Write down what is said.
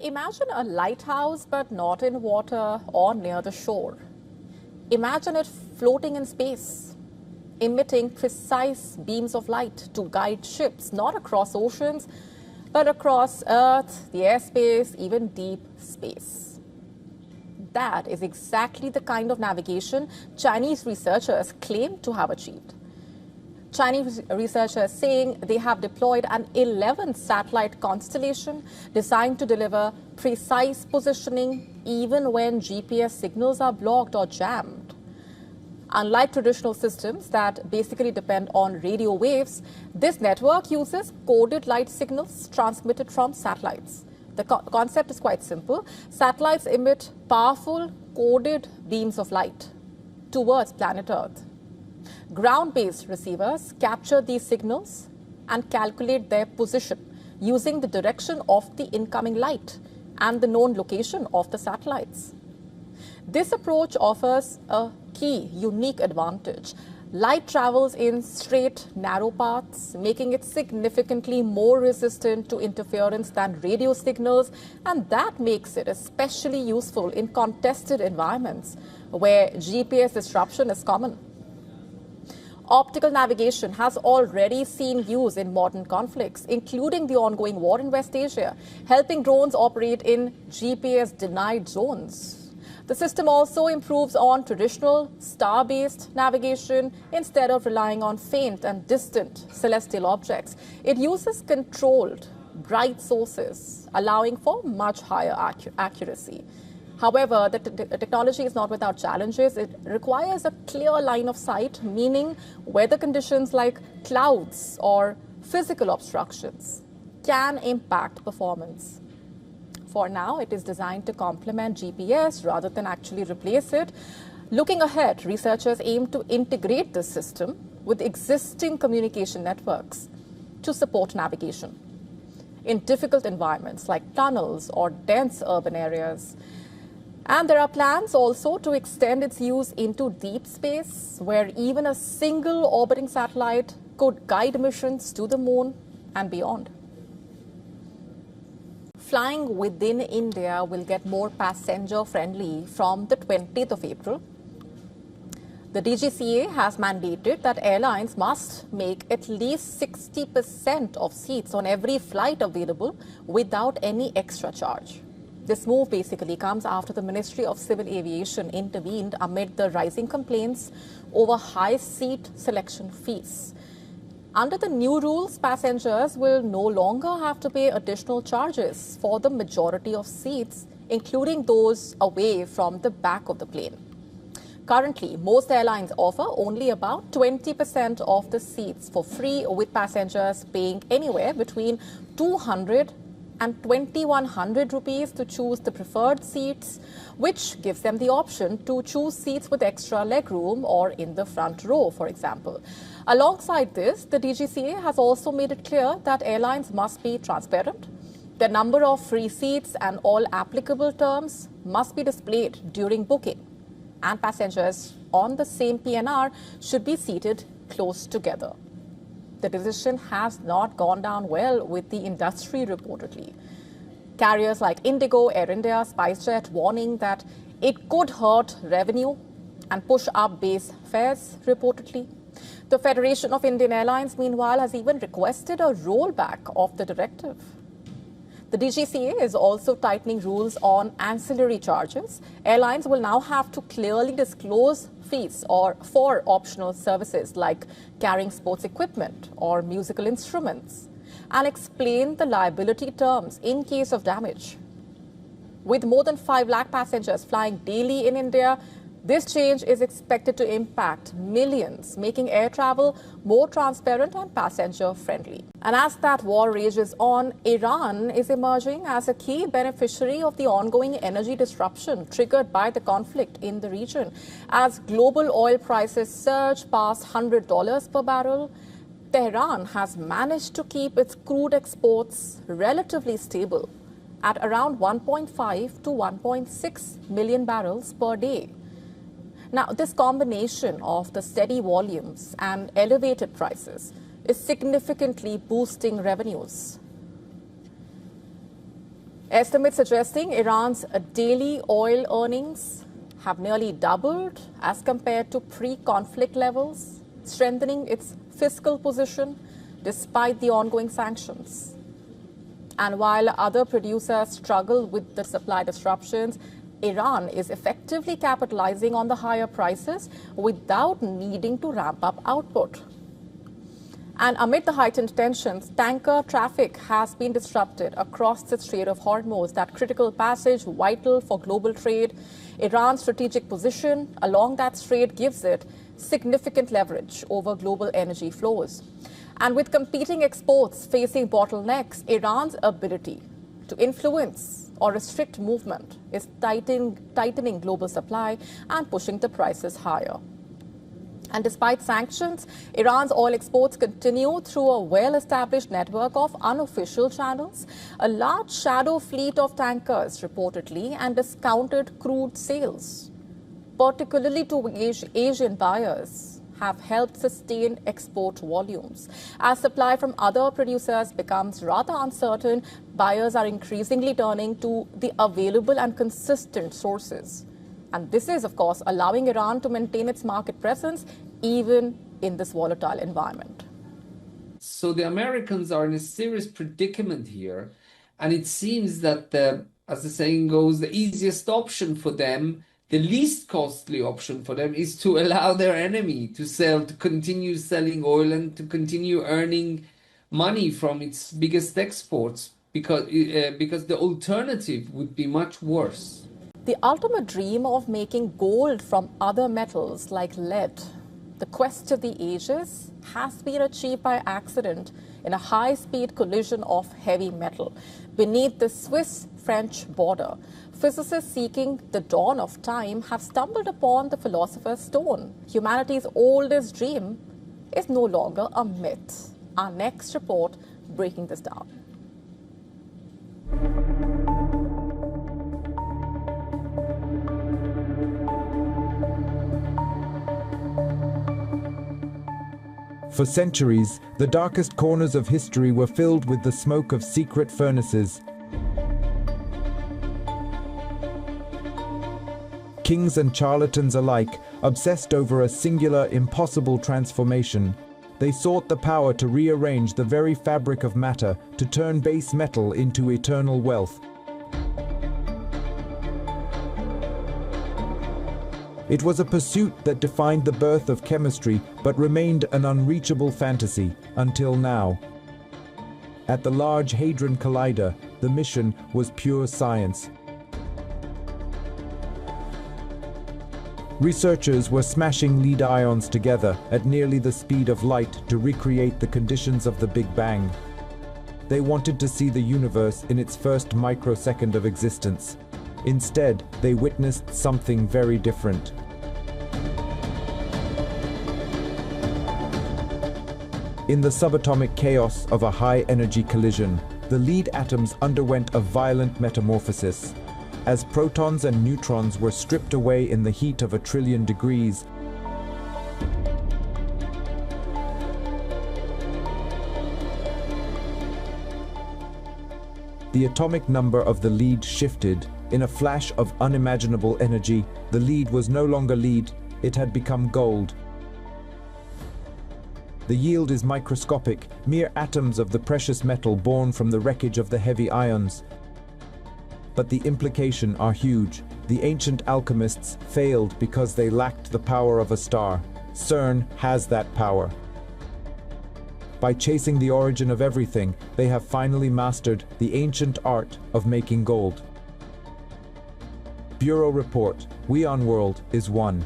Imagine a lighthouse, but not in water or near the shore. Imagine it floating in space, emitting precise beams of light to guide ships, not across oceans, but across Earth, the airspace, even deep space. That is exactly the kind of navigation Chinese researchers claim to have achieved. Chinese researchers saying they have deployed an 11th satellite constellation designed to deliver precise positioning even when GPS signals are blocked or jammed. Unlike traditional systems that basically depend on radio waves, this network uses coded light signals transmitted from satellites. The concept is quite simple. Satellites emit powerful coded beams of light towards planet Earth. Ground-based receivers capture these signals and calculate their position using the direction of the incoming light and the known location of the satellites. This approach offers a key, unique advantage. Light travels in straight, narrow paths, making it significantly more resistant to interference than radio signals, and that makes it especially useful in contested environments where GPS disruption is common. Optical navigation has already seen use in modern conflicts, including the ongoing war in West Asia, helping drones operate in GPS-denied zones. The system also improves on traditional star-based navigation instead of relying on faint and distant celestial objects. It uses controlled, bright sources, allowing for much higher accuracy. However, the technology is not without challenges. It requires a clear line of sight, meaning weather conditions like clouds or physical obstructions can impact performance. For now, it is designed to complement GPS rather than actually replace it. Looking ahead, researchers aim to integrate this system with existing communication networks to support navigation in difficult environments like tunnels or dense urban areas. And there are plans also to extend its use into deep space, where even a single orbiting satellite could guide missions to the moon and beyond. Flying within India will get more passenger-friendly from the 20th of April. The DGCA has mandated that airlines must make at least 60% of seats on every flight available without any extra charge. This move basically comes after the Ministry of Civil Aviation intervened amid the rising complaints over high seat selection fees. Under the new rules, passengers will no longer have to pay additional charges for the majority of seats, including those away from the back of the plane. Currently, most airlines offer only about 20% of the seats for free, with passengers paying anywhere between 200 and 2,100 rupees to choose the preferred seats, which gives them the option to choose seats with extra legroom or in the front row, for example. Alongside this, the DGCA has also made it clear that airlines must be transparent. The number of free seats and all applicable terms must be displayed during booking, and passengers on the same PNR should be seated close together. The decision has not gone down well with the industry, reportedly. Carriers like Indigo, Air India, SpiceJet warning that it could hurt revenue and push up base fares, reportedly. The Federation of Indian Airlines, meanwhile, has even requested a rollback of the directive. The DGCA is also tightening rules on ancillary charges. Airlines will now have to clearly disclose fees for optional services like carrying sports equipment or musical instruments, and explain the liability terms in case of damage. With more than 5 lakh passengers flying daily in India, this change is expected to impact millions, making air travel more transparent and passenger-friendly. And as that war rages on, Iran is emerging as a key beneficiary of the ongoing energy disruption triggered by the conflict in the region. As global oil prices surge past $100 per barrel, Tehran has managed to keep its crude exports relatively stable at around 1.5 to 1.6 million barrels per day. Now, this combination of the steady volumes and elevated prices is significantly boosting revenues. Estimates suggesting Iran's daily oil earnings have nearly doubled as compared to pre-conflict levels, strengthening its fiscal position despite the ongoing sanctions. And while other producers struggle with the supply disruptions, Iran is effectively capitalizing on the higher prices without needing to ramp up output. And amid the heightened tensions, tanker traffic has been disrupted across the Strait of Hormuz, that critical passage vital for global trade. Iran's strategic position along that strait gives it significant leverage over global energy flows. And with competing exports facing bottlenecks, Iran's ability to influence or restrict movement is tightening global supply and pushing the prices higher. And despite sanctions, Iran's oil exports continue through a well-established network of unofficial channels, a large shadow fleet of tankers reportedly, and discounted crude sales, particularly to Asian buyers, have helped sustain export volumes. As supply from other producers becomes rather uncertain, buyers are increasingly turning to the available and consistent sources. And this is, of course, allowing Iran to maintain its market presence even in this volatile environment. So the Americans are in a serious predicament here. And it seems that, as the saying goes, the easiest option for them, the least costly option for them, is to allow their enemy to continue selling oil and to continue earning money from its biggest exports, because the alternative would be much worse. The ultimate dream of making gold from other metals like lead, the quest of the ages, has been achieved by accident in a high-speed collision of heavy metal beneath the Swiss-French border. Physicists seeking the dawn of time have stumbled upon the philosopher's stone. Humanity's oldest dream is no longer a myth. Our next report breaking this down. For centuries, the darkest corners of history were filled with the smoke of secret furnaces. Kings and charlatans alike, obsessed over a singular, impossible transformation, they sought the power to rearrange the very fabric of matter, to turn base metal into eternal wealth. It was a pursuit that defined the birth of chemistry, but remained an unreachable fantasy until now. At the Large Hadron Collider, the mission was pure science. Researchers were smashing lead ions together at nearly the speed of light to recreate the conditions of the Big Bang. They wanted to see the universe in its first microsecond of existence. Instead, they witnessed something very different. In the subatomic chaos of a high-energy collision, the lead atoms underwent a violent metamorphosis. As protons and neutrons were stripped away in the heat of 1 trillion degrees, the atomic number of the lead shifted. In a flash of unimaginable energy, the lead was no longer lead, it had become gold. The yield is microscopic, mere atoms of the precious metal born from the wreckage of the heavy ions. But the implications are huge. The ancient alchemists failed because they lacked the power of a star. CERN has that power. By chasing the origin of everything, they have finally mastered the ancient art of making gold. Bureau Report, WION World is one.